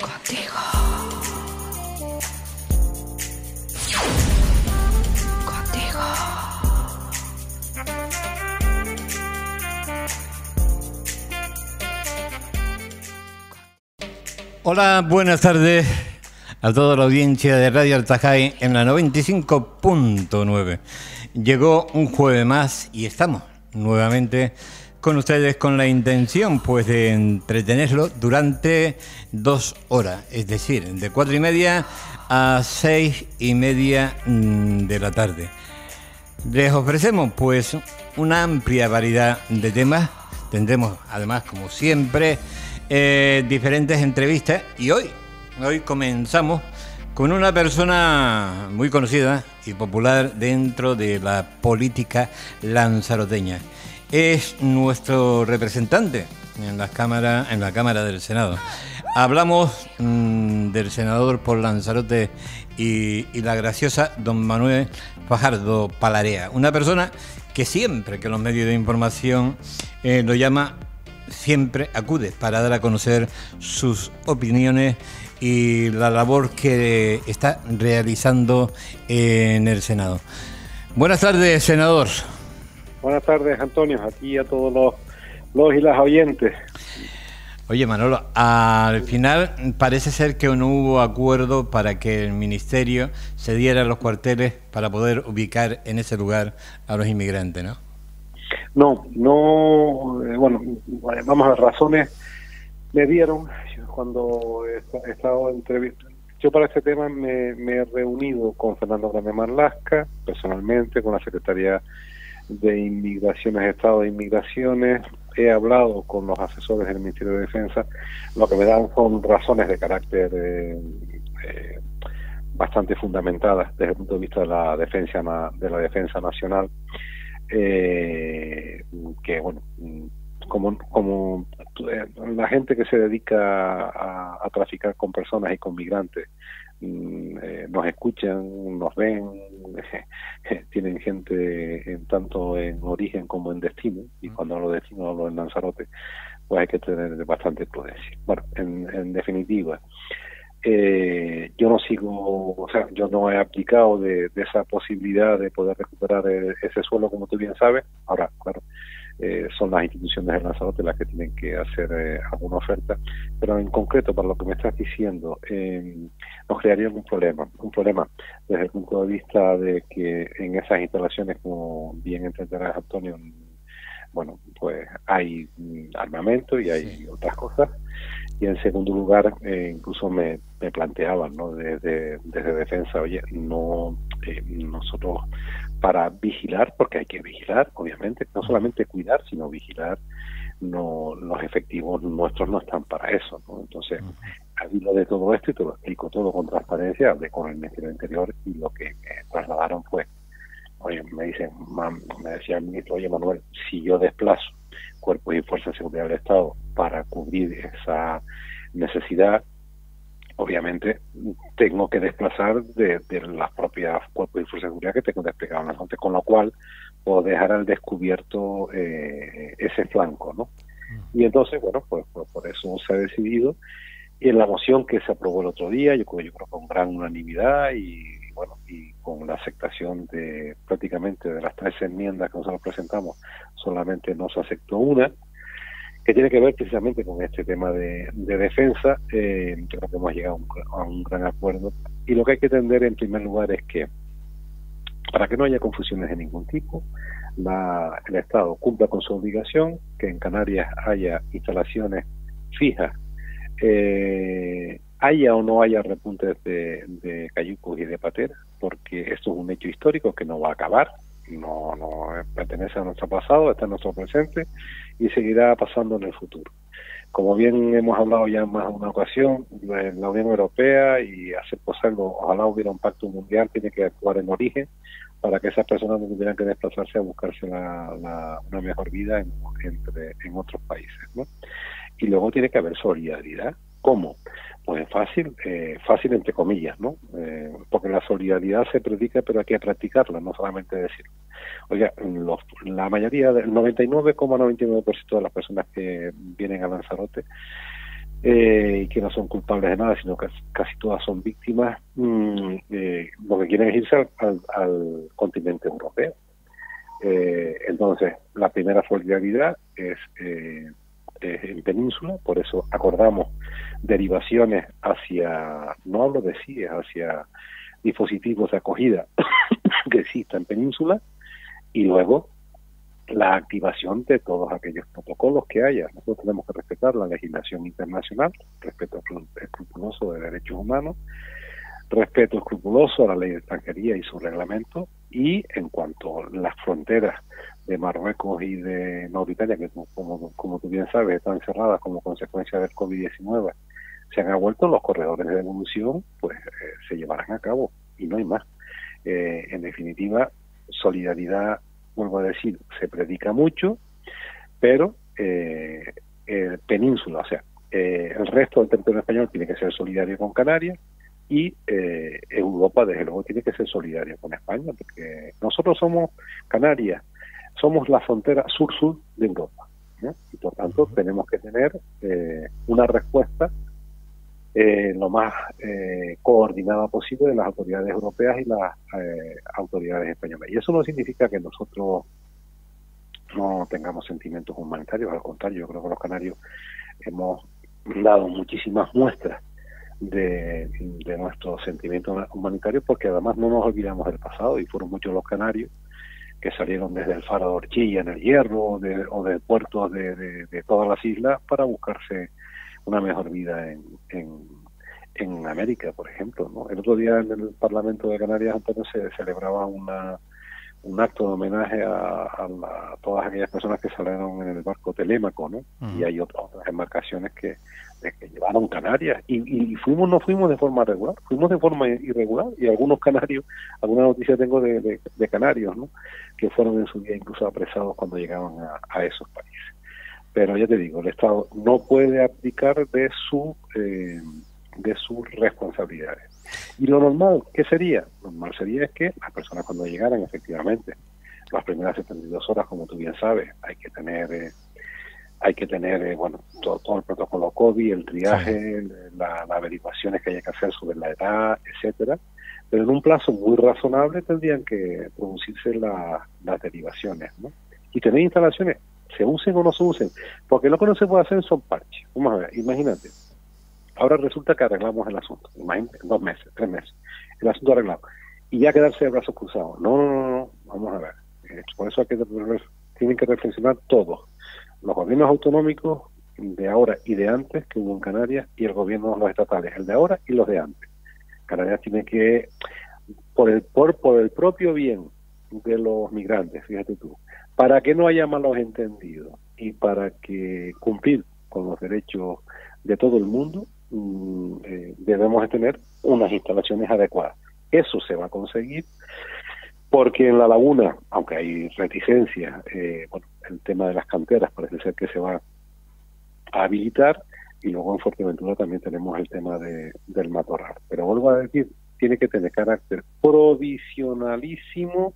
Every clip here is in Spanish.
Contigo. Contigo. Hola, buenas tardes a toda la audiencia de Radio Altajai en la 95.9. Llegó un jueves más y estamos nuevamente con ustedes con la intención pues de entretenerlo durante 2 horas, es decir, de 4:30 a 6:30 de la tarde. Les ofrecemos pues una amplia variedad de temas. Tendremos además, como siempre, diferentes entrevistas y hoy comenzamos con una persona muy conocida y popular dentro de la política lanzaroteña. Es nuestro representante en la Cámara del Senado. Hablamos del senador por Lanzarote y la graciosa don Manuel Fajardo Palarea, una persona que siempre que los medios de información lo llama, siempre acude para dar a conocer sus opiniones y la labor que está realizando en el Senado. Buenas tardes, senador. Buenas tardes, Antonio, aquí a todos los y las oyentes. Oye, Manolo, al final parece ser que no hubo acuerdo para que el Ministerio se diera los cuarteles para poder ubicar en ese lugar a los inmigrantes, ¿no? No, bueno, vamos a ver, razones me dieron cuando he estado entrevistando. Yo para este tema me he reunido con Fernando Grande Marlaska, personalmente, con la Secretaría de Inmigraciones, Estado de Inmigraciones. He hablado con los asesores del Ministerio de Defensa. Lo que me dan son razones de carácter bastante fundamentadas desde el punto de vista de la defensa nacional, que bueno, como la gente que se dedica a traficar con personas y con migrantes nos escuchan, nos ven, tienen gente tanto en origen como en destino, y cuando hablo de destino hablo en Lanzarote, pues hay que tener bastante prudencia. Bueno, en definitiva, yo no sigo, o sea, yo no he aplicado de esa posibilidad de poder recuperar ese suelo, como tú bien sabes. Ahora, claro, son las instituciones de Lanzarote las que tienen que hacer alguna oferta, pero en concreto, para lo que me estás diciendo, nos crearía un problema desde el punto de vista de que en esas instalaciones, como bien entenderás, Antonio, bueno, pues hay armamento y hay otras cosas. Y en segundo lugar, incluso me planteaban, ¿no?, desde defensa, oye, no, nosotros para vigilar, porque hay que vigilar, obviamente, no solamente cuidar, sino vigilar, no, los efectivos nuestros no están para eso, ¿no? Entonces, al hilo de todo esto, y te lo explico todo con transparencia, hablé con el Ministerio del Interior y lo que me trasladaron fue, oye, me decía el ministro, oye, Manuel, si yo desplazo cuerpos y fuerzas de seguridad del Estado para cubrir esa necesidad, obviamente tengo que desplazar de las propias cuerpos y fuerzas de seguridad que tengo desplegados en la zona, con lo cual puedo dejar al descubierto ese flanco, ¿no? Y entonces, bueno, pues por eso se ha decidido. Y en la moción que se aprobó el otro día, yo creo con gran unanimidad y bueno, y con la aceptación de prácticamente de las 3 enmiendas que nosotros presentamos, solamente no se aceptó una, que tiene que ver precisamente con este tema de defensa. Creo que hemos llegado a un gran acuerdo, y lo que hay que entender en primer lugar es que, para que no haya confusiones de ningún tipo, el Estado cumpla con su obligación, que en Canarias haya instalaciones fijas, haya o no haya repuntes de cayucos y de pateras, porque esto es un hecho histórico que no va a acabar, no pertenece a nuestro pasado, está en nuestro presente y seguirá pasando en el futuro. Como bien hemos hablado ya en más de una ocasión, la Unión Europea, y hacer algo, ojalá hubiera un pacto mundial, tiene que actuar en origen para que esas personas no tuvieran que desplazarse a buscarse una mejor vida en otros países, ¿no? Y luego tiene que haber solidaridad. ¿Cómo? Pues fácil entre comillas, ¿no? Porque la solidaridad se predica, pero hay que practicarla, no solamente decirlo. Oiga, la mayoría, del 99,99% de las personas que vienen a Lanzarote y que no son culpables de nada, sino que casi todas son víctimas, lo que quieren es irse al continente europeo. Entonces, la primera solidaridad es en península, por eso acordamos derivaciones hacia, no hablo de CIE, hacia dispositivos de acogida que existan en península, y luego la activación de todos aquellos protocolos que haya. Nosotros tenemos que respetar la legislación internacional, respeto escrupuloso de derechos humanos, respeto escrupuloso a la ley de extranjería y su reglamento, y en cuanto a las fronteras de Marruecos y de Mauritania, que como tú bien sabes están cerradas como consecuencia del COVID-19, se han vuelto los corredores de devolución, pues se llevarán a cabo y no hay más. En definitiva, solidaridad, vuelvo a decir, se predica mucho, pero península, o sea, el resto del territorio español tiene que ser solidario con Canarias, y Europa, desde luego, tiene que ser solidaria con España, porque nosotros somos Canarias, somos la frontera sur-sur de Europa, ¿no? Y por tanto tenemos que tener una respuesta lo más coordinada posible de las autoridades europeas y las autoridades españolas. Y eso no significa que nosotros no tengamos sentimientos humanitarios, al contrario, yo creo que los canarios hemos dado muchísimas muestras de nuestro sentimiento humanitario, porque además no nos olvidamos del pasado, y fueron muchos los canarios que salieron desde el faro de Orchilla en el Hierro o de puertos de todas las islas para buscarse una mejor vida en América, por ejemplo, ¿no? El otro día en el Parlamento de Canarias, Antonio, se celebraba un acto de homenaje a todas aquellas personas que salieron en el barco Telémaco, ¿no? Y hay otras embarcaciones que llevaron Canarias, y no fuimos de forma regular, fuimos de forma irregular, y algunos canarios, alguna noticia tengo de canarios, ¿no?, que fueron en su día incluso apresados cuando llegaban a esos países. Pero ya te digo, el Estado no puede abdicar de sus responsabilidades. Y lo normal, ¿qué sería? Lo normal sería es que las personas, cuando llegaran, efectivamente, las primeras 72 horas, como tú bien sabes, hay que tener bueno, todo el protocolo COVID, el triaje, las averiguaciones que haya que hacer sobre la edad, etcétera. Pero en un plazo muy razonable tendrían que producirse las derivaciones, ¿no? Y tener instalaciones, se usen o no se usen, porque lo que no se puede hacer son parches. Vamos a ver, imagínate. Ahora resulta que arreglamos el asunto, imagínate, 2 meses, 3 meses, el asunto arreglado, y ya quedarse de brazos cruzados. No, vamos a ver. Por eso tienen que reflexionar todos, los gobiernos autonómicos de ahora y de antes que hubo en Canarias, y el gobierno de los estatales, el de ahora y los de antes. Canarias tiene que, por el propio bien de los migrantes, fíjate tú, para que no haya malos entendidos y para que cumplir con los derechos de todo el mundo, debemos de tener unas instalaciones adecuadas. Eso se va a conseguir porque en La Laguna, aunque hay reticencias, bueno, el tema de las canteras parece ser que se va a habilitar, y luego en Fuerteventura también tenemos el tema del matorral. Pero vuelvo a decir, tiene que tener carácter provisionalísimo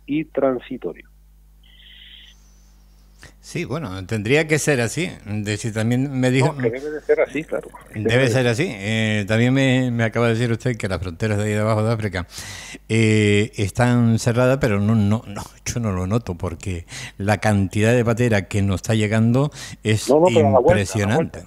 y transitorio. Sí, bueno, tendría que ser así. También me dijo, que debe de ser así, claro. Debe ser así. También me acaba de decir usted que las fronteras de ahí debajo de África están cerradas, pero no, yo no lo noto, porque la cantidad de patera que nos está llegando es impresionante.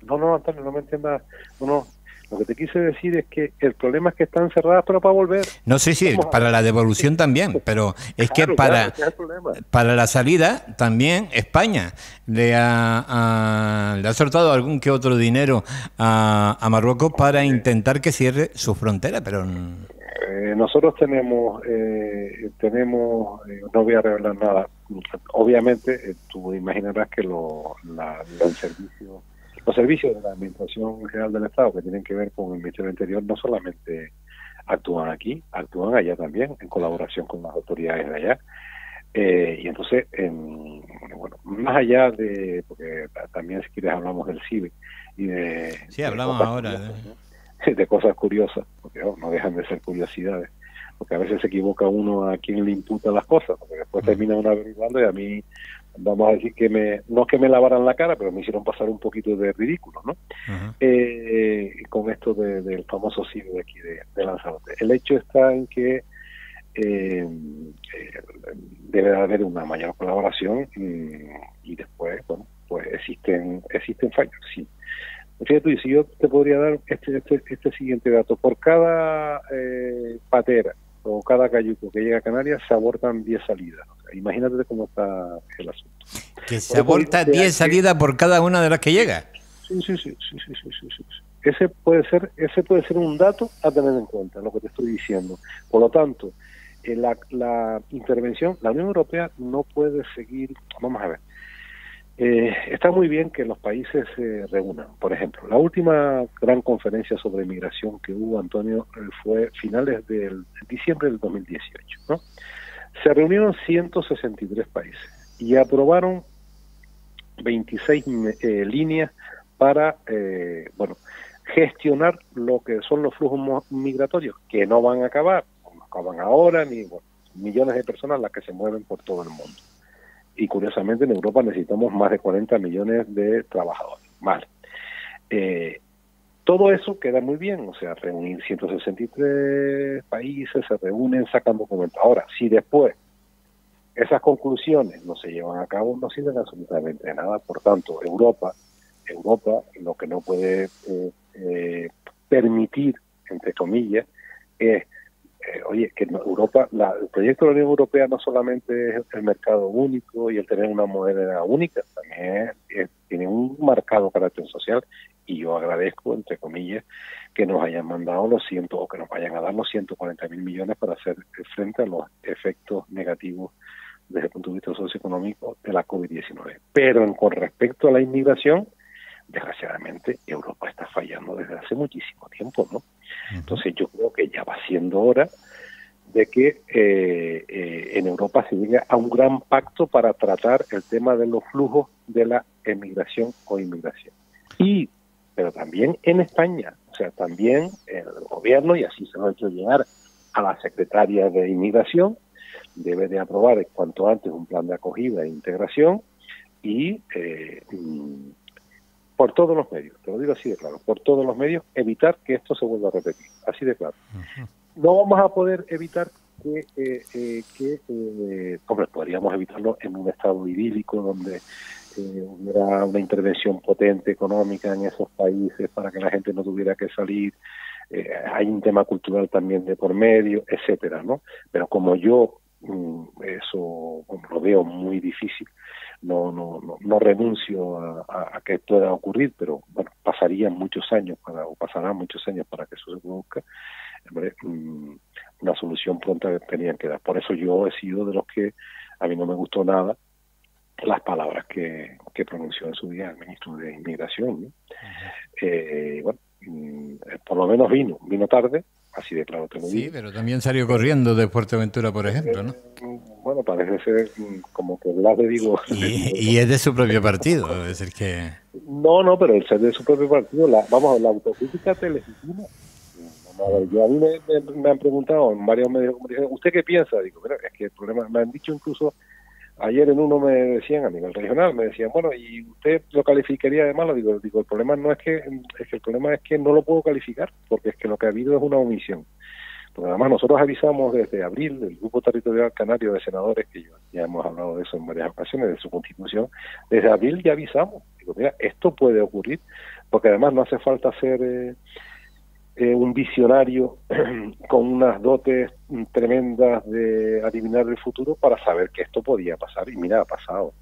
No, Antonio, no me entiendas. No. Lo que te quise decir es que el problema es que están cerradas, pero para volver. No sé si para la devolución también, pero es que para la salida también España le ha soltado algún que otro dinero a Marruecos para intentar que cierre su frontera, pero... Nosotros tenemos no voy a revelar nada. Obviamente, tú imaginarás que los servicios de la Administración General del Estado, que tienen que ver con el Ministerio del Interior, no solamente actúan aquí, actúan allá también, en colaboración con las autoridades de allá. Y entonces, bueno, más allá de, porque también si quieres hablamos del CIBE y de... Sí, hablamos ahora. De cosas curiosas, porque no dejan de ser curiosidades, porque a veces se equivoca uno a quien le imputa las cosas, porque después termina uno averiguando, y a mí vamos a decir que no que me lavaran la cara, pero me hicieron pasar un poquito de ridículo, ¿no? Con esto del famoso cine de aquí de Lanzarote. El hecho está en que debe haber una mayor colaboración y después, bueno, pues existen fallos, sí. Fíjate, si yo te podría dar este siguiente dato, por cada patera o cada cayuco que llega a Canarias se abortan 10 salidas. O sea, imagínate cómo está el asunto. Que se aborta 10 salidas por cada una de las que llega. Sí. Ese puede ser un dato a tener en cuenta, lo que te estoy diciendo. Por lo tanto, la intervención, la Unión Europea no puede seguir, vamos a ver, está muy bien que los países se reúnan. Por ejemplo, la última gran conferencia sobre migración que hubo, Antonio, fue finales del diciembre del 2018, ¿no? Se reunieron 163 países y aprobaron 26 líneas para, gestionar lo que son los flujos migratorios, que no van a acabar, no acaban ahora, ni millones de personas las que se mueven por todo el mundo. Y curiosamente en Europa necesitamos más de 40 millones de trabajadores. Vale. Todo eso queda muy bien, o sea, reunir 163 países, se reúnen, sacan documentos. Ahora, si después esas conclusiones no se llevan a cabo, no sirven absolutamente de nada. Por tanto, Europa lo que no puede permitir, entre comillas, es que Europa, el proyecto de la Unión Europea no solamente es el mercado único y el tener una moneda única, también tiene un marcado carácter social, y yo agradezco, entre comillas, que nos hayan mandado o que nos vayan a dar los 140.000 millones para hacer frente a los efectos negativos desde el punto de vista socioeconómico de la COVID-19. Pero con respecto a la inmigración, desgraciadamente Europa está fallando desde hace muchísimo tiempo, ¿no? Entonces yo creo que ya va siendo hora de que en Europa se llegue a un gran pacto para tratar el tema de los flujos de la emigración o inmigración. Pero también en España, o sea, también el gobierno, y así se lo ha hecho llegar a la secretaria de Inmigración, debe de aprobar cuanto antes un plan de acogida e integración y por todos los medios, te lo digo así de claro, por todos los medios, evitar que esto se vuelva a repetir, así de claro. No vamos a poder evitar hombre, podríamos evitarlo en un estado idílico donde hubiera una intervención potente económica en esos países para que la gente no tuviera que salir, hay un tema cultural también de por medio, etcétera, ¿no? Pero como yo eso lo veo muy difícil, no renuncio a que pueda ocurrir, pero bueno, pasarán muchos años para que eso se produzca. Una solución pronta tenían que dar. Por eso yo he sido de los que a mí no me gustó nada las palabras que pronunció en su día el ministro de Inmigración, ¿no? Por lo menos vino tarde, así de claro te lo digo. Sí, pero también salió corriendo de Fuerteventura, por ejemplo, ¿no? Bueno, parece ser como que le digo... Y es de su propio partido, es decir que... No, pero el ser de su propio partido, la autocrítica te legitima. A mí me han preguntado en varios medios, ¿usted qué piensa? Digo, mira, es que el problema, me han dicho incluso, ayer en uno me decían, a nivel regional, me decían, bueno, ¿y usted lo calificaría de malo? Digo, el problema no es que el problema es que no lo puedo calificar, porque es que lo que ha habido es una omisión. Porque además nosotros avisamos desde abril, el Grupo Territorial Canario de Senadores, que ya hemos hablado de eso en varias ocasiones, de su constitución, desde abril ya avisamos. Digo, mira, esto puede ocurrir, porque además no hace falta ser un visionario con unas dotes tremendas de adivinar el futuro para saber que esto podía pasar, y mira, ha pasado.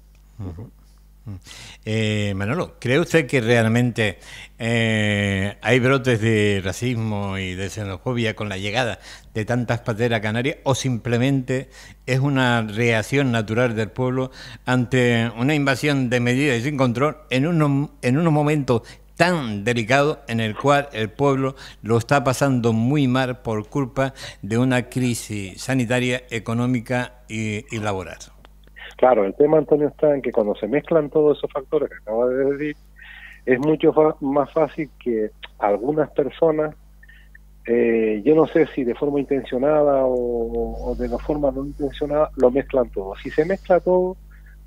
Manolo, ¿cree usted que realmente hay brotes de racismo y de xenofobia con la llegada de tantas pateras canarias, o simplemente es una reacción natural del pueblo ante una invasión de medidas y sin control en unos momentos tan delicado en el cual el pueblo lo está pasando muy mal por culpa de una crisis sanitaria, económica y laboral? Claro, el tema, Antonio, está en que cuando se mezclan todos esos factores que acaba de decir, es mucho más fácil que algunas personas, yo no sé si de forma intencionada o de la forma no intencionada, lo mezclan todo. Si se mezcla todo,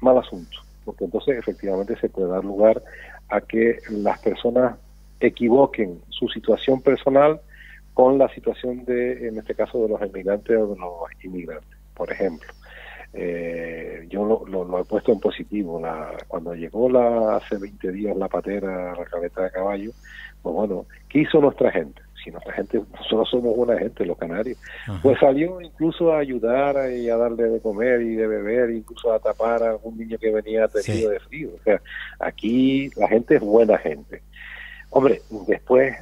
mal asunto, porque entonces efectivamente se puede dar lugar a que las personas equivoquen su situación personal con la situación de, en este caso, de los emigrantes o de los inmigrantes. Por ejemplo, yo lo he puesto en positivo. Cuando llegó hace 20 días la patera, la cabeza de caballo, pues bueno, ¿qué hizo nuestra gente? Si nuestra gente, nosotros somos buena gente, los canarios, pues salió incluso a ayudar y a darle de comer y de beber, incluso a tapar a algún niño que venía atendido de frío. O sea, aquí la gente es buena gente. Hombre, después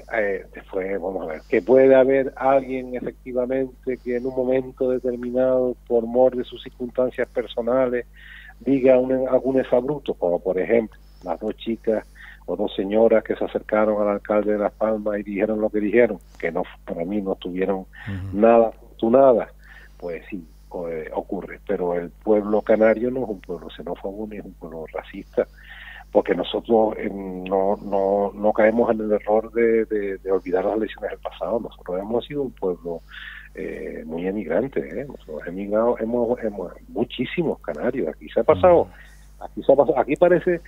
vamos a ver, que puede haber alguien efectivamente que en un momento determinado, por mor de sus circunstancias personales, diga algún exabrupto, como por ejemplo las 2 chicas o 2 señoras que se acercaron al alcalde de Las Palmas y dijeron lo que dijeron, que no, para mí no estuvieron nada afortunadas, pues sí, ocurre. Pero el pueblo canario no es un pueblo xenófobo ni es un pueblo racista, porque nosotros no caemos en el error de olvidar las lecciones del pasado. Nosotros hemos sido un pueblo muy emigrante, nosotros hemos muchísimos canarios. Aquí se ha pasado, aquí parece,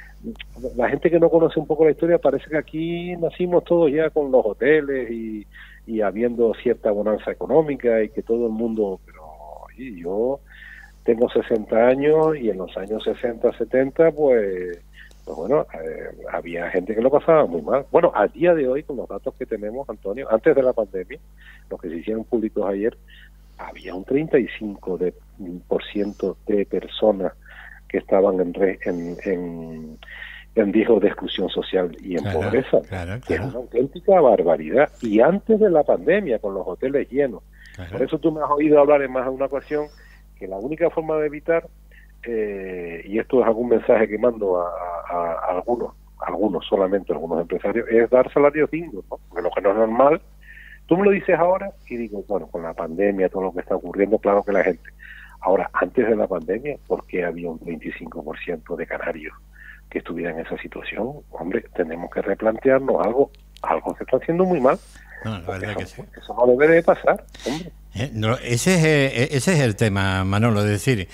la gente que no conoce un poco la historia, parece que aquí nacimos todos ya con los hoteles y habiendo cierta bonanza económica y que todo el mundo, pero oye, yo tengo 60 años y en los años 60, 70, pues bueno, había gente que lo pasaba muy mal. Bueno, al día de hoy, con los datos que tenemos, Antonio, antes de la pandemia, los que se hicieron públicos ayer, había un 35% de personas que estaban en riesgo de exclusión social y en pobreza, que es una auténtica barbaridad. Y antes de la pandemia, con los hoteles llenos. Por eso tú me has oído hablar en más de una ocasión que la única forma de evitar, y esto es algún mensaje que mando a algunos empresarios, es dar salarios dignos, ¿no? Porque lo que no es normal, tú me lo dices ahora y digo, bueno, con la pandemia, todo lo que está ocurriendo, claro que la gente. Ahora, antes de la pandemia, ¿por qué había un 25% de canarios que estuvieran en esa situación? Hombre, tenemos que replantearnos algo se está haciendo muy mal. No, la verdad que sí. Eso no debe de pasar, hombre. Ese es el tema, Manolo, es decir,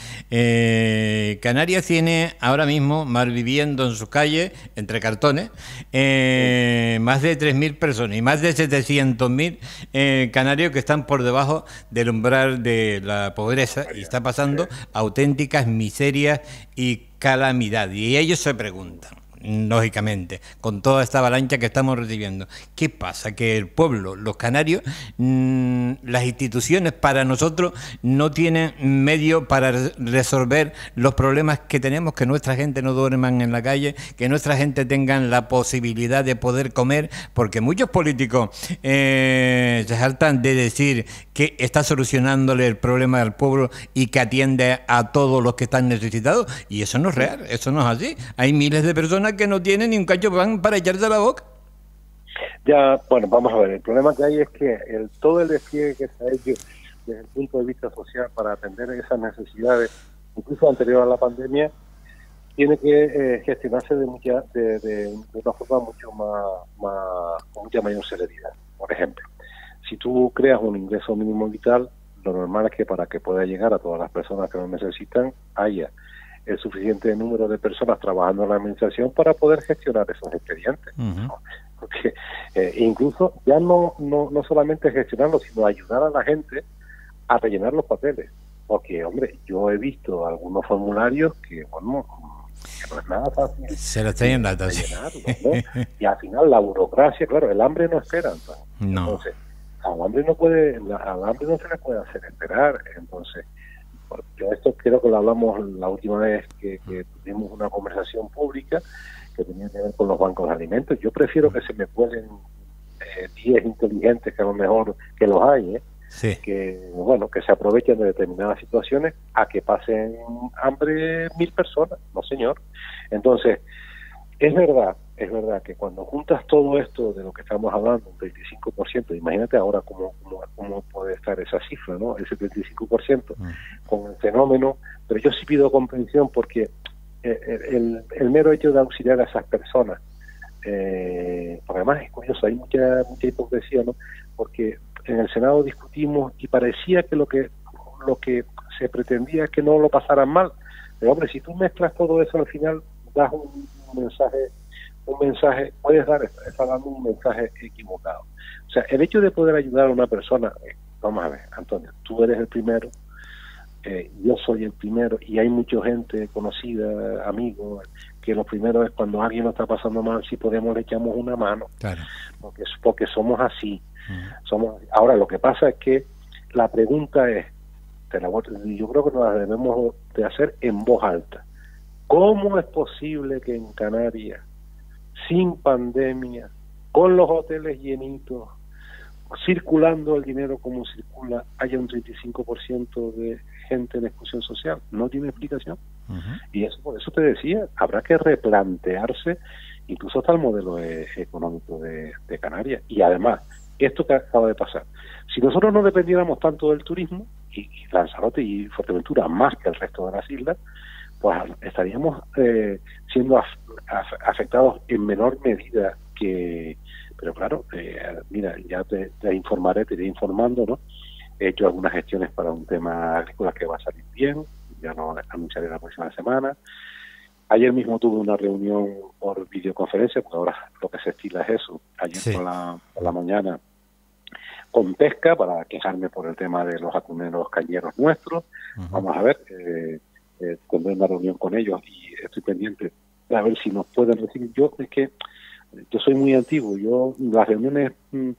Canarias tiene ahora mismo, malviviendo en sus calles, entre cartones, más de 3.000 personas y más de 700.000 canarios que están por debajo del umbral de la pobreza y está pasando auténticas miserias y calamidad. Y ellos se preguntan, lógicamente, con toda esta avalancha que estamos recibiendo, ¿qué pasa? Que el pueblo, los canarios, las instituciones para nosotros no tienen medio para resolver los problemas que tenemos, que nuestra gente no duerman en la calle, que nuestra gente tengan la posibilidad de poder comer, porque muchos políticos se saltan de decir que está solucionándole el problema del pueblo y que atiende a todos los que están necesitados, y eso no es real, eso no es así. Hay miles de personas que no tienen ni un cacho de pan para echarse a la boca. Ya, bueno, vamos a ver, el problema que hay es que todo el despliegue que se ha hecho desde el punto de vista social para atender esas necesidades, incluso anterior a la pandemia, tiene que gestionarse de una forma con mucha mayor celeridad. Por ejemplo, si tú creas un ingreso mínimo vital, lo normal es que para que pueda llegar a todas las personas que lo necesitan, haya el suficiente número de personas trabajando en la administración para poder gestionar esos expedientes. ¿No? Porque incluso ya no solamente gestionarlo, sino ayudar a la gente a rellenar los papeles. Porque, hombre, yo he visto algunos formularios que, bueno, que no es nada fácil. Se lo están llenando, sí. ¿No? Y al final la burocracia, claro, el hambre no espera. Entonces, no. Entonces al hambre no se le puede hacer esperar. Entonces, yo esto creo que lo hablamos la última vez que tuvimos una conversación pública que tenía que ver con los bancos de alimentos. Yo prefiero que se me cuelen 10 inteligentes, que a lo mejor que los hay, sí, que bueno, que se aprovechen de determinadas situaciones, a que pasen hambre 1.000 personas. No, señor. Entonces, es verdad que cuando juntas todo esto de lo que estamos hablando, un 25%, imagínate ahora cómo puede estar esa cifra, ¿no? Ese 25% con el fenómeno, pero yo sí pido comprensión porque el mero hecho de auxiliar a esas personas, porque además es curioso, hay mucha hipocresía, ¿no? Porque en el Senado discutimos y parecía que lo que se pretendía es que no lo pasaran mal, Pero hombre, si tú mezclas todo eso al final, das un mensaje, puedes estar dando un mensaje equivocado. O sea, el hecho de poder ayudar a una persona, vamos a ver, Antonio, tú eres el primero, yo soy el primero, y hay mucha gente conocida, amigos, que lo primero es cuando alguien lo está pasando mal, si podemos le echamos una mano, claro, porque somos así. Ahora, lo que pasa es que la pregunta es, yo creo que nos la debemos de hacer en voz alta. ¿Cómo es posible que en Canarias, sin pandemia, con los hoteles llenitos, circulando el dinero como circula, haya un 35% de gente en exclusión social? No tiene explicación. Y eso, por eso te decía, habrá que replantearse incluso hasta el modelo económico de Canarias. Y además, esto que acaba de pasar, si nosotros no dependiéramos tanto del turismo, y Lanzarote y Fuerteventura más que el resto de las islas, pues estaríamos siendo afectados en menor medida que... Pero claro, mira, ya te informaré, te iré informando, ¿no? He hecho algunas gestiones para un tema agrícola que va a salir bien, ya lo anunciaré la próxima semana. Ayer mismo tuve una reunión por videoconferencia, porque ahora lo que se estila es eso. Ayer por la mañana con pesca, para quejarme por el tema de los atuneros cañeros nuestros. Vamos a ver, tendré una reunión con ellos y estoy pendiente a ver si nos pueden recibir. Es que yo soy muy antiguo, las reuniones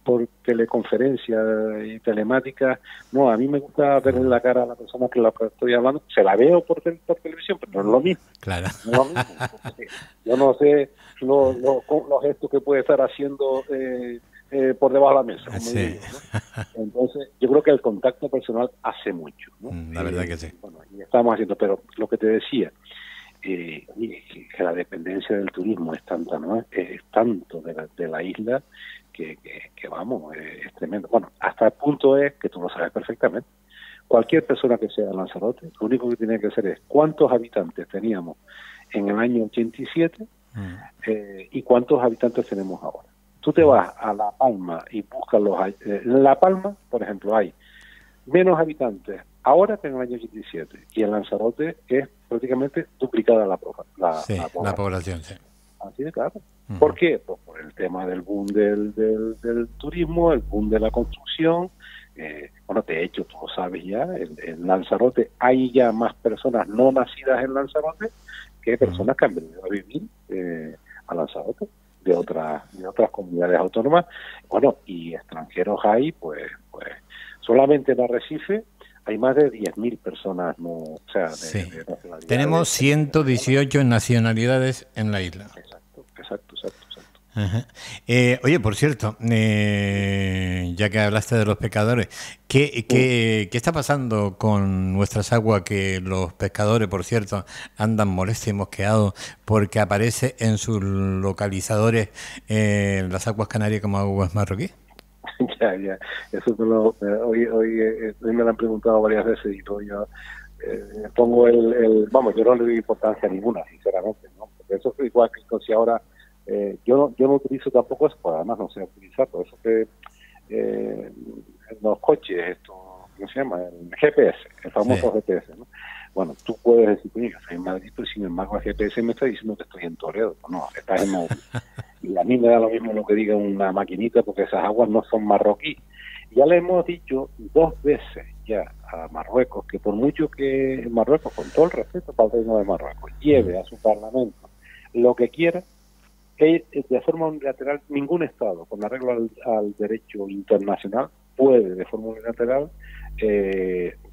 por teleconferencia y telemática, no, a mí me gusta verle la cara a la persona que la estoy hablando, se la veo por televisión, pero no es lo mismo. Claro. No es lo mismo, yo no sé los gestos que puede estar haciendo por debajo de la mesa, como digo, ¿no? Entonces, yo creo que el contacto personal hace mucho, ¿no? La verdad que sí. Bueno, y estamos haciendo, pero lo que te decía, que la dependencia del turismo es tanta, ¿no? Es tanto de la isla que vamos, es tremendo. Bueno, hasta el punto es que tú lo sabes perfectamente. Cualquier persona que sea de Lanzarote, lo único que tiene que hacer es cuántos habitantes teníamos en el año 87 y cuántos habitantes tenemos ahora. Tú te vas a La Palma y buscas en La Palma, por ejemplo, hay menos habitantes ahora que en el año 87, y en Lanzarote es prácticamente duplicada la población. Sí. Así de claro. ¿Por qué? Pues por el tema del boom del turismo, el boom de la construcción. Bueno, de hecho, tú lo sabes ya, en Lanzarote hay ya más personas no nacidas en Lanzarote que personas que han venido a vivir a Lanzarote de otras comunidades autónomas. Bueno, y extranjeros hay, pues solamente en Arrecife hay más de 10.000 personas, de nacionalidades. Tenemos 118 nacionalidades en la isla. Exacto. Ajá. Oye, por cierto, ya que hablaste de los pescadores, ¿qué está pasando con nuestras aguas? Que los pescadores, por cierto, andan molestos y mosqueados porque aparece en sus localizadores las aguas canarias como aguas marroquíes. Ya. Eso hoy me lo han preguntado varias veces y todo yo pongo vamos, yo no le doy importancia ninguna, sinceramente, ¿no? Porque eso es igual que si ahora yo no utilizo tampoco eso, pues además no sé utilizar, por eso que en los coches, ¿cómo se llama? El GPS, el famoso GPS, ¿no? Bueno, tú puedes decir, coño, yo estoy en Madrid, pero sin embargo el GPS me está diciendo que estoy en Toledo. No, estás en Madrid. Y a mí me da lo mismo lo que diga una maquinita, porque esas aguas no son marroquíes. Ya le hemos dicho 2 veces ya a Marruecos que por mucho que Marruecos, con todo el respeto para el reino de Marruecos, lleve a su parlamento lo que quiera, que de forma unilateral ningún Estado, con arreglo al derecho internacional, puede de forma unilateral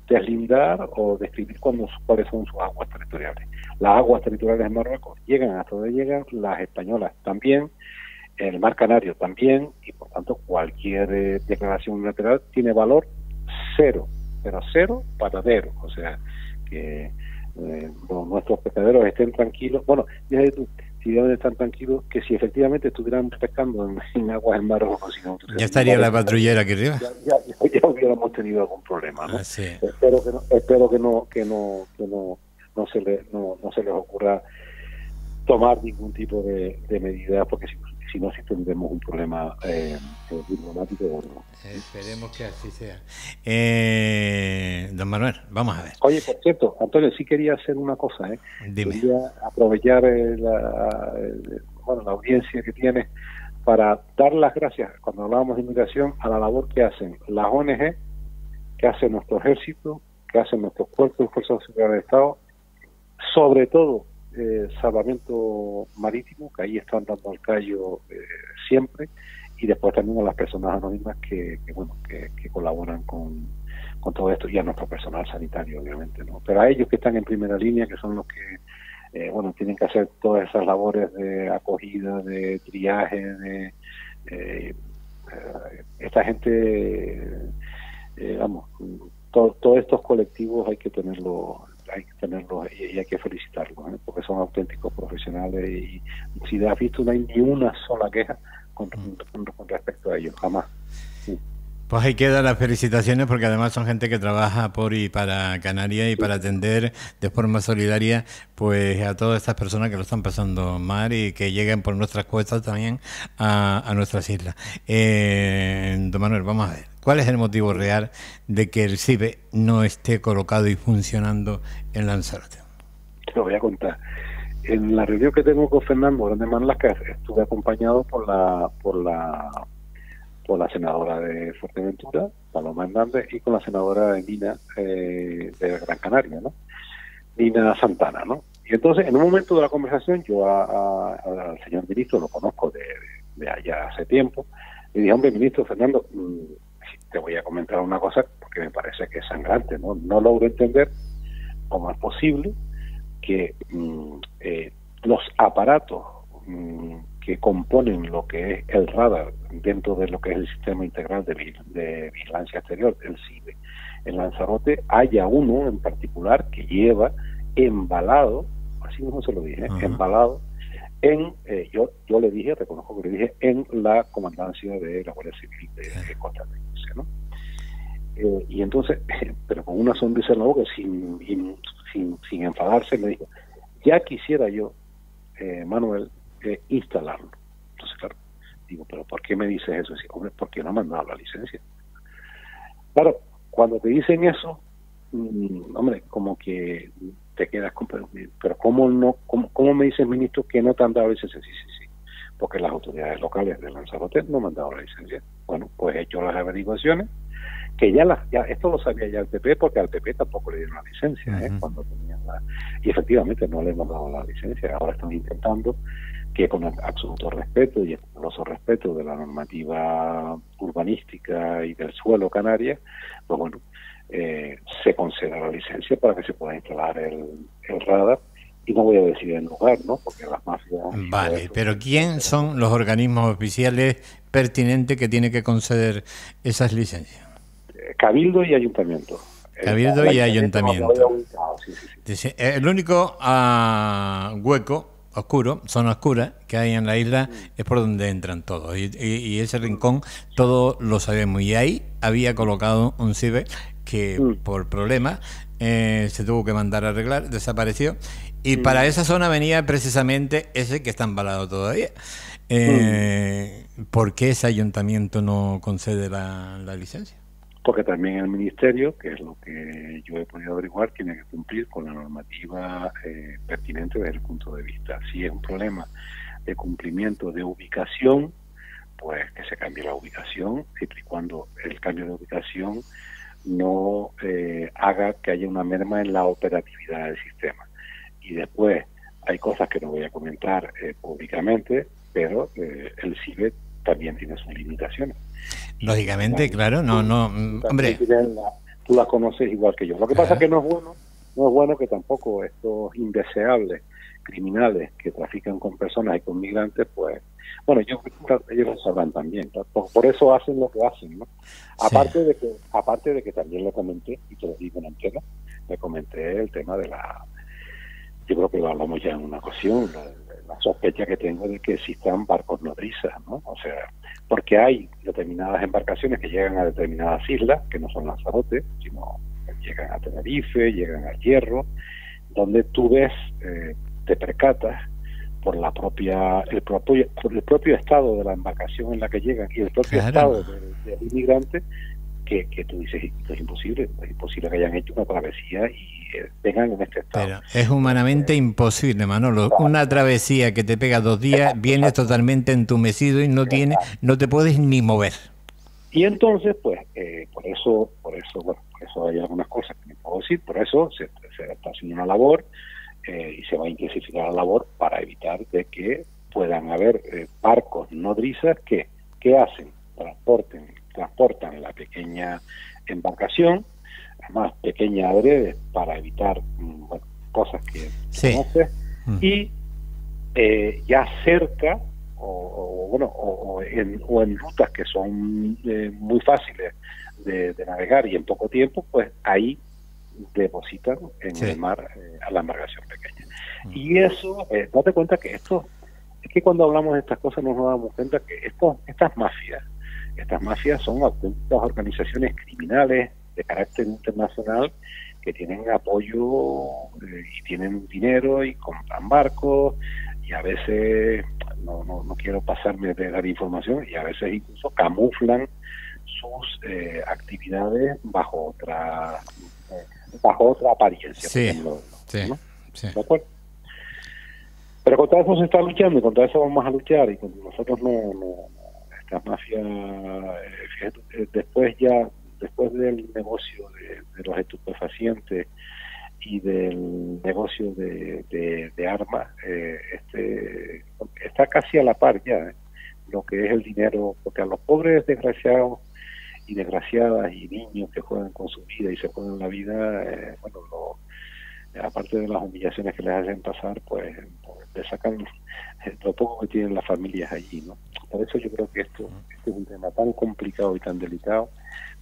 deslindar o describir cuáles son sus aguas territoriales. Las aguas territoriales de Marruecos llegan hasta donde llegan, las españolas también, el mar Canario también, y por tanto cualquier declaración unilateral tiene valor cero, pero cero paradero. O sea, que nuestros pescaderos estén tranquilos. Bueno, fíjate tú, si deben estar tranquilos, que si efectivamente estuvieran pescando en aguas en Marruecos, ya estaría la patrullera aquí arriba. Ya hubiéramos tenido algún problema, ¿no? Sí. Espero que no se les ocurra tomar ningún tipo de medida, porque si no, sí tendremos un problema diplomático gordo. Esperemos que así sea. Don Manuel, vamos a ver. Oye, por cierto, Antonio, sí quería hacer una cosa, Dime. Quería aprovechar la audiencia que tienes para dar las gracias, cuando hablábamos de inmigración, a la labor que hacen las ONG, que hace nuestro ejército, que hacen nuestros cuerpos y fuerzas de seguridad del Estado, sobre todo salvamento marítimo, que ahí están dando el callo siempre, y después también a las personas anónimas que colaboran con todo esto, y a nuestro personal sanitario, obviamente, ¿no? Pero a ellos que están en primera línea, que son los que tienen que hacer todas esas labores de acogida, de triaje, de esta gente, todos estos colectivos hay que tenerlos y hay que felicitarlos, porque son auténticos profesionales, y si has visto, no hay ni una sola queja con respecto a ellos, jamás. Sí. Pues ahí quedan las felicitaciones, porque además son gente que trabaja por y para Canarias y para atender de forma solidaria pues a todas estas personas que lo están pasando mal y que lleguen por nuestras costas también a nuestras islas. Don Manuel, vamos a ver, ¿cuál es el motivo real de que el CIBE no esté colocado y funcionando en Lanzarote? Te lo voy a contar. En la reunión que tengo con Fernando Grande Manlasca, estuve acompañado por la senadora de Fuerteventura, Paloma Hernández, y con la senadora de Nina de Gran Canaria, ¿no? Nina Santana, ¿no? Y entonces, en un momento de la conversación, yo al señor ministro lo conozco de allá hace tiempo, y dije, hombre, ministro Fernando, te voy a comentar una cosa porque me parece que es sangrante, ¿no? No logro entender cómo es posible que los aparatos que componen lo que es el radar dentro de lo que es el sistema integral de vigilancia exterior, el CIBE, en Lanzarote, haya uno en particular que lleva embalado, así mismo se lo dije, embalado en, yo le dije, reconozco que le dije, en la comandancia de la Guardia Civil de Costa Rica, ¿no? Y entonces, pero con una sonrisa en la boca, sin enfadarse, me dijo, ya quisiera yo, Manuel, instalarlo. Entonces, claro, digo, pero ¿por qué me dices eso? Dice, hombre, ¿por qué no me han dado la licencia? Claro, cuando te dicen eso, hombre, como que te quedas con, pero ¿cómo me dices, ministro, que no te han dado la licencia? Sí, porque las autoridades locales de Lanzarote no me han dado la licencia. Bueno, pues he hecho las averiguaciones, que ya esto lo sabía ya el PP, porque al PP tampoco le dieron la licencia, cuando tenían y efectivamente no le hemos dado la licencia. Ahora están intentando que, con absoluto respeto y escrupuloso respeto de la normativa urbanística y del suelo canaria, pues bueno, se conceda la licencia para que se pueda instalar el radar. Y no voy a decir el lugar, ¿no? Porque las mafias... Vale, pero ¿quién son los organismos oficiales pertinentes que tienen que conceder esas licencias? Cabildo y ayuntamiento. Cabildo y ayuntamiento. Sí. El único hueco oscuro, zona oscura que hay en la isla es por donde entran todos, y ese rincón todos lo sabemos, y ahí había colocado un CIBE que por problemas se tuvo que mandar a arreglar, desapareció, y para esa zona venía precisamente ese que está embalado todavía. ¿Por qué ese ayuntamiento no concede la licencia? Porque también el ministerio, que es lo que yo he podido averiguar, tiene que cumplir con la normativa pertinente desde el punto de vista. Si es un problema de cumplimiento de ubicación, pues que se cambie la ubicación, siempre y cuando el cambio de ubicación no haga que haya una merma en la operatividad del sistema. Y después hay cosas que no voy a comentar públicamente, pero el CIBE también tiene sus limitaciones. Lógicamente, claro, hombre. Tú las conoces igual que yo. Lo que pasa es que no es bueno que tampoco estos indeseables criminales que trafican con personas y con migrantes, pues, bueno, ellos lo sabrán también, ¿no? Por eso hacen lo que hacen, ¿no? Aparte de que también le comenté, y te lo digo en antena, le comenté el tema de yo creo que lo hablamos ya en una ocasión, la sospecha que tengo de que existan barcos nodrizas, ¿no? O sea, porque hay determinadas embarcaciones que llegan a determinadas islas, que no son Lanzarote, sino llegan a Tenerife, llegan al Hierro, donde tú ves, te percatas por por el propio estado de la embarcación en la que llegan y el propio estado del inmigrante, que tú dices, esto es imposible que hayan hecho una travesía y vengan en este estado. Pero es humanamente imposible, Manolo. Una travesía que te pega 2 días, vienes totalmente entumecido y no te puedes ni mover. Y entonces, pues, por eso hay algunas cosas que no puedo decir, por eso se está haciendo una labor y se va a intensificar la labor para evitar de que puedan haber barcos nodrizas que hacen, transportan la pequeña embarcación, además pequeña adrede, para evitar cosas que conoces, y ya cerca o en rutas que son muy fáciles de navegar y en poco tiempo, pues ahí depositan en el mar a la embarcación pequeña. Y eso, date cuenta que es que cuando hablamos de estas cosas nos damos cuenta que estas mafias son auténticas organizaciones criminales de carácter internacional que tienen apoyo y tienen dinero y compran barcos, y a veces no quiero pasarme de dar información, y a veces incluso camuflan sus actividades bajo otra apariencia, por ejemplo, ¿no? ¿De acuerdo? Pero contra eso se está luchando, y contra eso vamos a luchar, y con nosotros estas mafias, fíjate, después del negocio de los estupefacientes y del negocio de armas, está casi a la par ya, lo que es el dinero, porque a los pobres desgraciados y desgraciadas y niños que juegan con su vida y se juegan la vida, aparte de las humillaciones que les hacen pasar, pues le sacan lo poco que tienen las familias allí, ¿no? Por eso yo creo que este es un tema tan complicado y tan delicado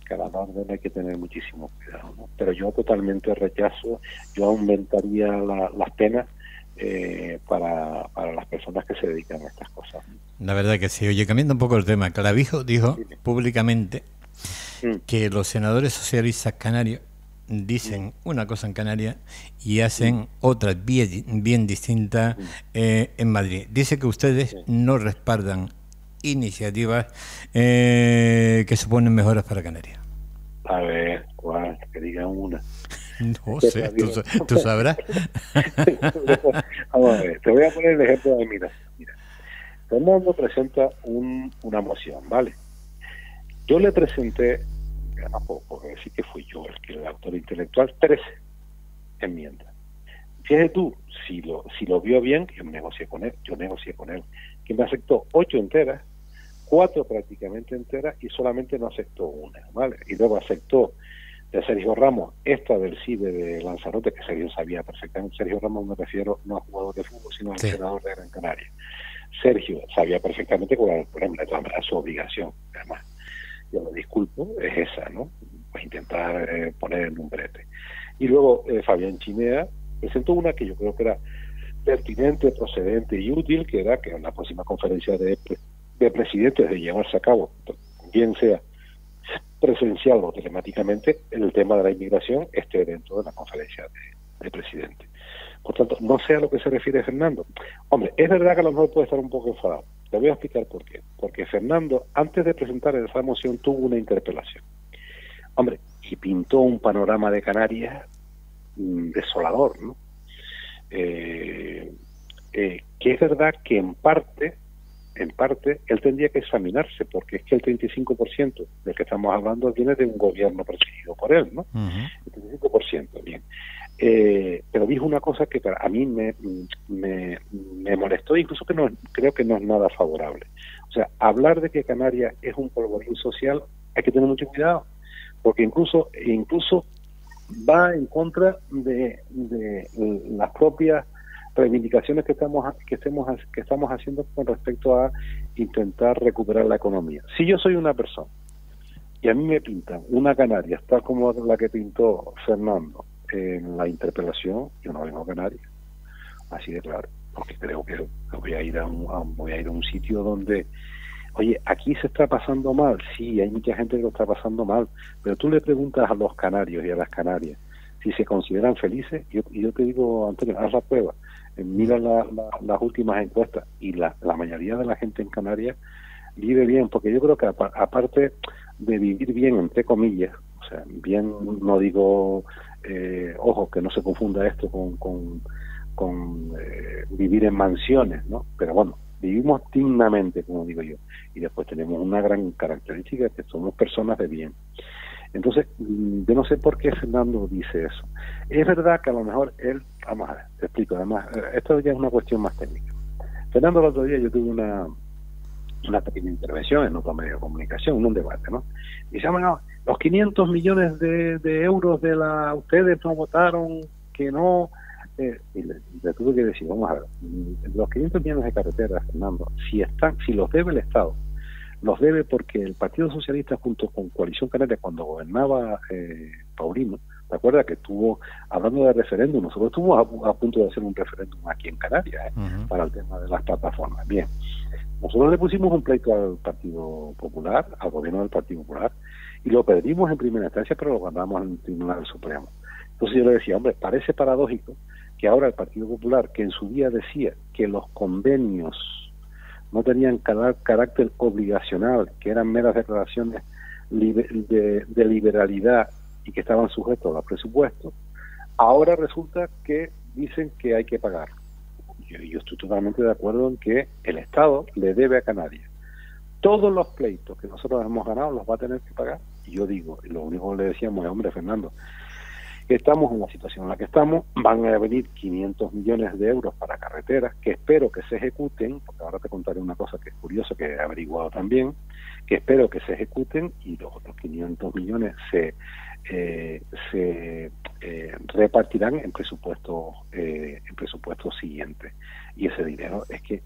que a la orden hay que tener muchísimo cuidado, ¿no? Pero yo totalmente rechazo, yo aumentaría las penas para las personas que se dedican a estas cosas, ¿no? La verdad que sí. Oye, cambiando un poco el tema, Clavijo dijo públicamente que los senadores socialistas canarios dicen una cosa en Canarias y hacen otra bien distinta en Madrid. Dice que ustedes no respaldan iniciativas que suponen mejoras para Canarias. A ver, ¿cuál? Que diga una. No sé, tú sabrás. Vamos a ver, te voy a poner el ejemplo de mira. Fernando presenta una moción, ¿vale? Yo le presenté, además por decir que fui yo el autor intelectual, 13 enmiendas. Fíjate tú, si lo vio bien, yo negocié con él, que me aceptó 8 enteras, 4 prácticamente enteras, y solamente no aceptó una, ¿vale? Y luego aceptó de Sergio Ramos, esta del CIDE de Lanzarote, que Sergio sabía perfectamente. Sergio Ramos me refiero no a jugador de fútbol, sino al senador de Gran Canaria. Sergio sabía perfectamente cuál era el problema, de todas maneras su obligación, además. Yo me disculpo, es esa, ¿no? Pues intentar poner el numbrete. Y luego Fabián Chinea presentó una que yo creo que era pertinente, procedente y útil, que era que en la próxima conferencia de presidentes de llevarse a cabo, bien sea presencial o telemáticamente, el tema de la inmigración esté dentro de la conferencia de presidentes. Por tanto, no sé a lo que se refiere Fernando. Hombre, es verdad que a lo mejor puede estar un poco enfadado. Te voy a explicar por qué. Porque Fernando, antes de presentar esa moción, tuvo una interpelación. Hombre, y pintó un panorama de Canarias desolador, ¿no? Que es verdad que en parte, él tendría que examinarse, porque es que el 35% del que estamos hablando viene de un gobierno presidido por él, ¿no? El 35%, bien. Pero dijo una cosa que a mí me molestó, incluso que creo que no es nada favorable. O sea, hablar de que Canarias es un polvorín social, hay que tener mucho cuidado, porque incluso va en contra de las propias reivindicaciones que estamos haciendo con respecto a intentar recuperar la economía. Si yo soy una persona y a mí me pintan una Canarias tal como la que pintó Fernando en la interpelación, yo no vengo a Canarias, así de claro, porque creo que voy a ir a un sitio donde, oye, aquí se está pasando mal, sí, hay mucha gente que lo está pasando mal, pero tú le preguntas a los canarios y a las canarias si se consideran felices, y yo te digo, Antonio, haz la prueba. Mira las últimas encuestas y la mayoría de la gente en Canarias vive bien, porque yo creo que aparte de vivir bien, entre comillas, o sea, bien, no digo, ojo, que no se confunda esto con vivir en mansiones, ¿no? Pero bueno, vivimos dignamente, como digo yo, y después tenemos una gran característica, que somos personas de bien. Entonces, yo no sé por qué Fernando dice eso. Es verdad que a lo mejor él, vamos a ver, te explico, además, esto ya es una cuestión más técnica. Fernando, el otro día yo tuve una pequeña intervención en otro medio de comunicación, en un debate, ¿no? Y dice, bueno, los 500 millones de euros ustedes no votaron, que no... y le tuve que decir, vamos a ver, los 500 millones de carreteras, Fernando, si los debe el Estado, los debe porque el Partido Socialista junto con Coalición Canaria, cuando gobernaba Paulino, ¿te acuerdas que estuvo hablando de referéndum? Nosotros estuvimos a punto de hacer un referéndum aquí en Canarias para el tema de las plataformas. Bien, nosotros le pusimos un pleito al Partido Popular, al gobierno del Partido Popular, y lo perdimos en primera instancia, pero lo ganamos en el Tribunal Supremo. Entonces yo le decía, hombre, parece paradójico que ahora el Partido Popular, que en su día decía que los convenios no tenían carácter obligacional, que eran meras declaraciones de liberalidad y que estaban sujetos a los presupuestos, ahora resulta que dicen que hay que pagar. Yo estoy totalmente de acuerdo en que el Estado le debe a Canarias. Todos los pleitos que nosotros hemos ganado los va a tener que pagar. Y yo digo, lo único que le decíamos es, hombre, Fernando, que estamos en la situación en la que estamos, van a venir 500 millones de euros para carreteras, que espero que se ejecuten, porque ahora te contaré una cosa que es curiosa, que he averiguado también, que espero que se ejecuten y los otros 500 millones se repartirán en presupuestos siguientes. Y ese dinero es que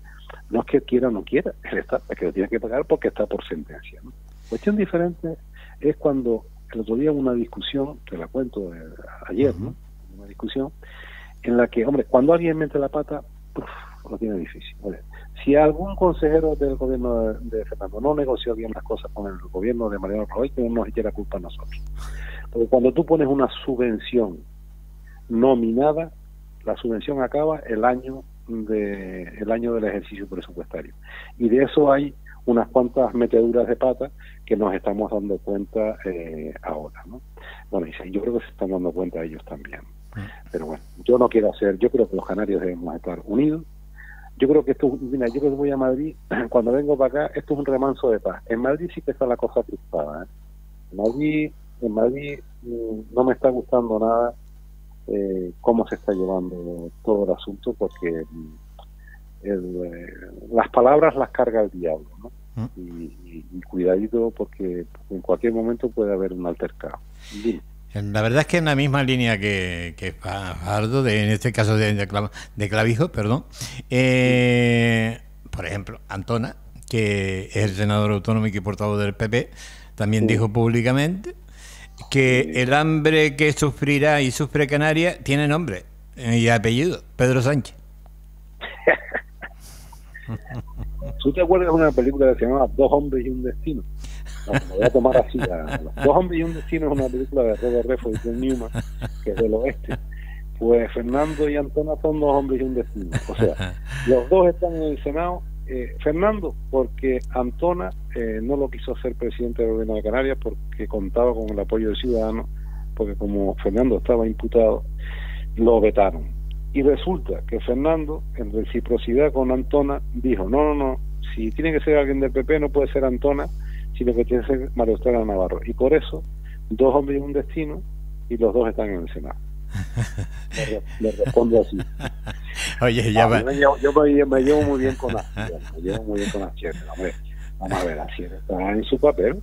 no es que quiera o no quiera, es que lo tiene que pagar porque está por sentencia, ¿no? Cuestión diferente es cuando el otro día hubo una discusión, te la cuento ayer, ¿no? Una discusión en la que, hombre, cuando alguien mete la pata, lo tiene difícil. Vale. Si algún consejero del gobierno de Fernando no negoció bien las cosas con el gobierno de Mariano Rajoy, que no nos echara culpa a nosotros. Porque cuando tú pones una subvención nominada, la subvención acaba el año del ejercicio presupuestario. Y de eso hay unas cuantas meteduras de pata que nos estamos dando cuenta ahora, ¿no? Bueno, y yo creo que se están dando cuenta ellos también. Pero bueno, yo creo que los canarios debemos estar unidos. Yo creo que mira, yo que voy a Madrid, cuando vengo para acá, esto es un remanso de paz. En Madrid sí que está la cosa crispada, ¿eh? En Madrid no me está gustando nada cómo se está llevando todo el asunto, porque las palabras las carga el diablo, ¿no? Y cuidadito, porque en cualquier momento puede haber un altercado. Dime. La verdad es que en la misma línea que Fajardo, en este caso de Clavijo, perdón, por ejemplo, Antona, que es el senador autonómico y portavoz del PP, también dijo públicamente que el hambre que sufrirá y sufre Canarias tiene nombre y apellido, Pedro Sánchez. ¿Tú te acuerdas de una película que se llamaba Dos hombres y un destino? No, me voy a tomar así. Dos hombres y un destino es una película de Robert Redford y John Newman, que es del oeste. Pues Fernando y Antona son dos hombres y un destino. O sea, los dos están en el Senado. Fernando, porque Antona no lo quiso hacer presidente del gobierno de Canarias porque contaba con el apoyo del ciudadano, porque como Fernando estaba imputado, lo vetaron. Y resulta que Fernando, en reciprocidad con Antona, dijo, no, si tiene que ser alguien del PP no puede ser Antona, sino que tiene que ser María Estrella Navarro. Y por eso, dos hombres y un destino, y los dos están en el Senado. Le respondo así. Oye, ya va. Yo me llevo muy bien con Asier, vamos a ver, Asier está en su papel,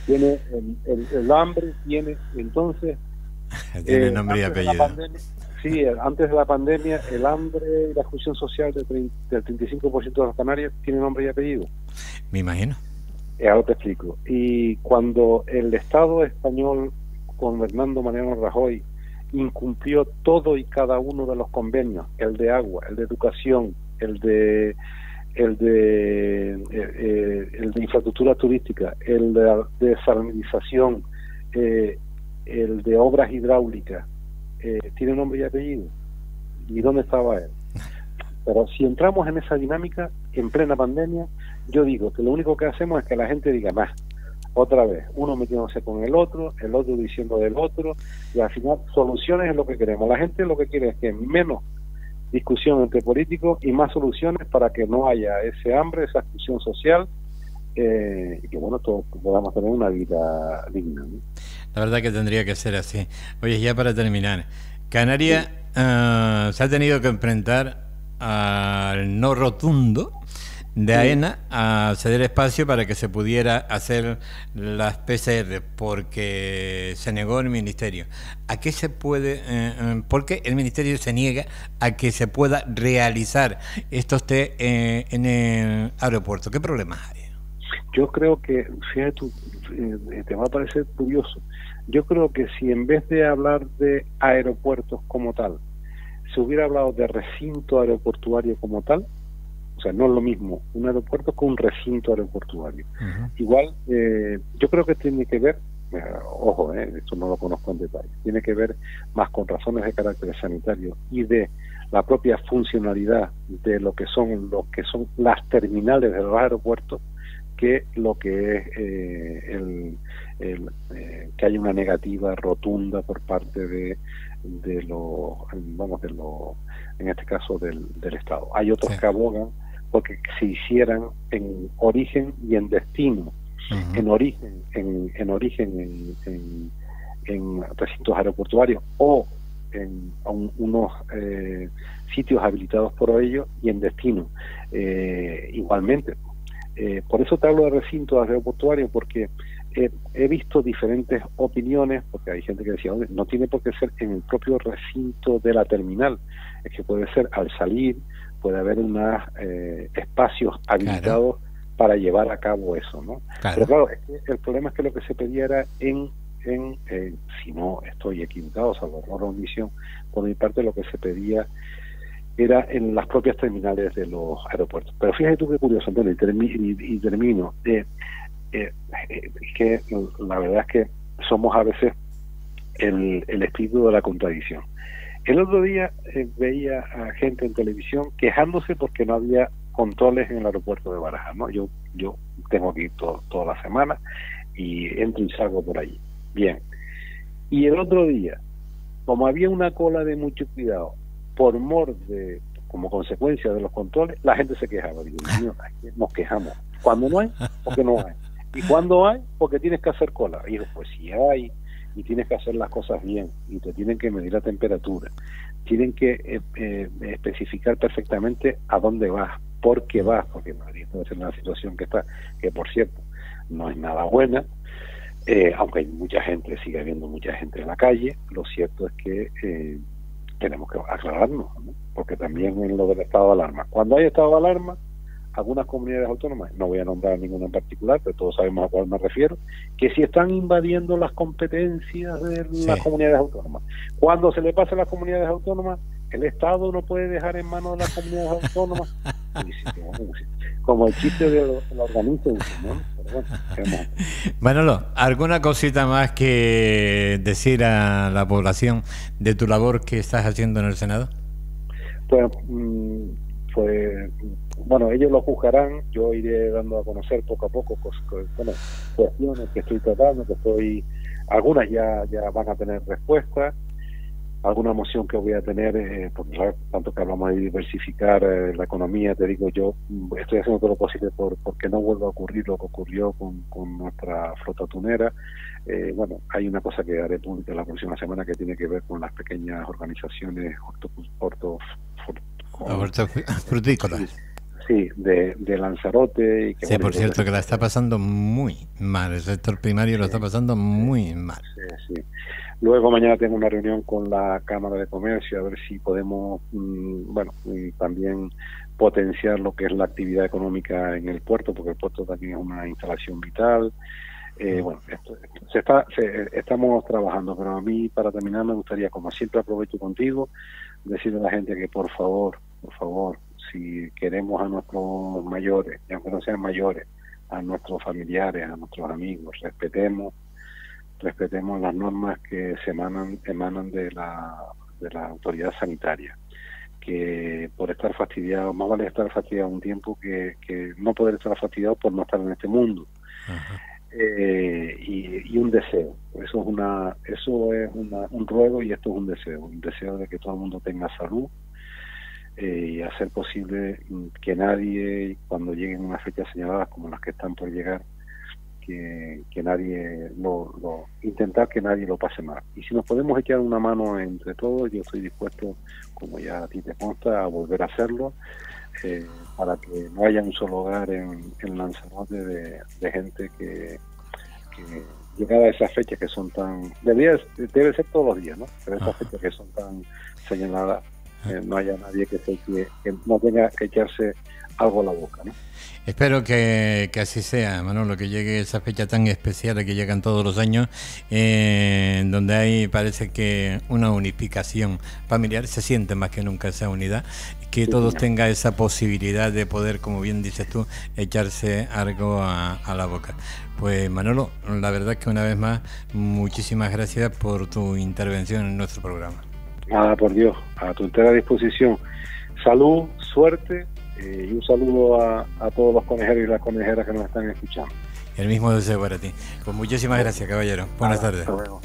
tiene el hambre, tiene entonces... tiene nombre y apellido. Sí, antes de la pandemia, el hambre y la exclusión social del 35% de los canarios tiene nombre y apellido. Me imagino. Ahora te explico. Y cuando el Estado español, con Mariano Rajoy, incumplió todo y cada uno de los convenios, el de agua, el de educación, el de infraestructura turística, el de desalinización, el de obras hidráulicas, tiene nombre y apellido. ¿Y dónde estaba él? Pero si entramos en esa dinámica en plena pandemia, yo digo que lo único que hacemos es que la gente diga más. Otra vez, uno metiéndose con el otro diciendo del otro, y al final soluciones es lo que queremos. La gente lo que quiere es que menos discusión entre políticos y más soluciones para que no haya ese hambre, esa exclusión social, y que bueno, todos podamos tener una vida digna, ¿no? La verdad que tendría que ser así. Oye, ya para terminar, Canarias se ha tenido que enfrentar al no rotundo de AENA a ceder espacio para que se pudiera hacer las PCR, porque se negó el Ministerio. ¿A qué se puede, por qué el Ministerio se niega a que se pueda realizar estos test en el aeropuerto? ¿Qué problemas hay? Yo creo que, fíjate tú, te va a parecer curioso, yo creo que si en vez de hablar de aeropuertos como tal, se hubiera hablado de recinto aeroportuario como tal, o sea, no es lo mismo un aeropuerto que un recinto aeroportuario. Igual, yo creo que tiene que ver, ojo, esto no lo conozco en detalle, tiene que ver más con razones de carácter sanitario y de la propia funcionalidad de lo que son las terminales de los aeropuertos, que lo que es que hay una negativa rotunda por parte de en este caso del Estado. Hay otros que abogan porque se hicieran en origen y en destino, en origen en recintos aeroportuarios o en unos sitios habilitados por ellos, y en destino igualmente. Por eso te hablo de recintos aeroportuarios, porque he visto diferentes opiniones, porque hay gente que decía, no tiene por qué ser en el propio recinto de la terminal, es que puede ser al salir, puede haber unos espacios habilitados para llevar a cabo eso, ¿no? Pero claro, es que el problema es que lo que se pedía era si no estoy equivocado, salvo error o omisión por mi parte, lo que se pedía era en las propias terminales de los aeropuertos. Pero fíjate tú qué curioso, Antonio, y termino. Que la verdad es que somos a veces el espíritu de la contradicción. El otro día veía a gente en televisión quejándose porque no había controles en el aeropuerto de Barajas, ¿no? Yo tengo que ir toda la semana y entro y salgo por allí. Bien. Y el otro día, como había una cola de mucho cuidado, por mor de, como consecuencia de los controles, la gente se quejaba. Digo, Dios mío, nos quejamos. Cuando no hay, porque no hay. Y cuando hay, porque tienes que hacer cola. Y digo, pues si hay, y tienes que hacer las cosas bien, y te tienen que medir la temperatura, tienen que especificar perfectamente a dónde vas, por qué vas, porque Madrid puede ser una situación que está, que por cierto, no es nada buena, aunque hay mucha gente, sigue habiendo mucha gente en la calle. Lo cierto es que tenemos que aclararnos, ¿no? Porque también en lo del estado de alarma, cuando hay estado de alarma, algunas comunidades autónomas, no voy a nombrar ninguna en particular, pero todos sabemos a cuál me refiero, que si están invadiendo las competencias de las comunidades autónomas. Cuando se le pasa a las comunidades autónomas, el Estado no puede dejar en manos de las comunidades autónomas, como el chiste de la organización, ¿no? Pero bueno, Manolo, ¿alguna cosita más que decir a la población de tu labor que estás haciendo en el Senado? Pues bueno, ellos lo juzgarán. Yo iré dando a conocer poco a poco cuestiones que estoy tratando, algunas ya van a tener respuesta, alguna moción que voy a tener, porque ¿sabes? Tanto que hablamos de diversificar la economía, te digo, yo estoy haciendo todo lo posible porque no vuelva a ocurrir lo que ocurrió con nuestra flota tunera. Bueno, hay una cosa que haré pública la próxima semana que tiene que ver con las pequeñas organizaciones frutícolas. Sí, de Lanzarote. Y que, sí, bueno, por cierto, que la está pasando muy mal. El sector primario lo está pasando muy mal. Sí. Luego mañana tengo una reunión con la Cámara de Comercio a ver si podemos, también potenciar lo que es la actividad económica en el puerto, porque el puerto también es una instalación vital. Estamos trabajando, pero a mí, para terminar, me gustaría, como siempre aprovecho contigo, decirle a la gente que por favor, si queremos a nuestros mayores, y aunque no sean mayores, a nuestros familiares, a nuestros amigos, respetemos las normas que se emanan de la autoridad sanitaria. que por estar fastidiado, más vale estar fastidiado un tiempo que no poder estar fastidiado por no estar en este mundo. Ajá. Y un deseo, eso es un ruego, y esto es un deseo de que todo el mundo tenga salud, y hacer posible que nadie, cuando lleguen unas fechas señaladas como las que están por llegar, que nadie intentar que nadie lo pase mal. Y si nos podemos echar una mano entre todos, yo estoy dispuesto, como ya a ti te consta, a volver a hacerlo, para que no haya un solo hogar en Lanzarote de gente que llegada a esas fechas que son tan... Debe ser todos los días, ¿no? Pero esas fechas que son tan señaladas, no haya nadie que no tenga que echarse algo a la boca, ¿no? Espero que así sea, Manolo, que llegue esa fecha tan especial que llegan todos los años, donde hay, parece que una unificación familiar, se siente más que nunca esa unidad, que todos tengan esa posibilidad de poder, como bien dices tú, echarse algo a la boca. Pues Manolo, la verdad es que una vez más, muchísimas gracias por tu intervención en nuestro programa. Nada, por Dios, a tu entera disposición. Salud, suerte, y un saludo a todos los conejeros y las conejeras que nos están escuchando. El mismo deseo para ti. Pues muchísimas gracias, caballero. Buenas tardes. Hasta luego.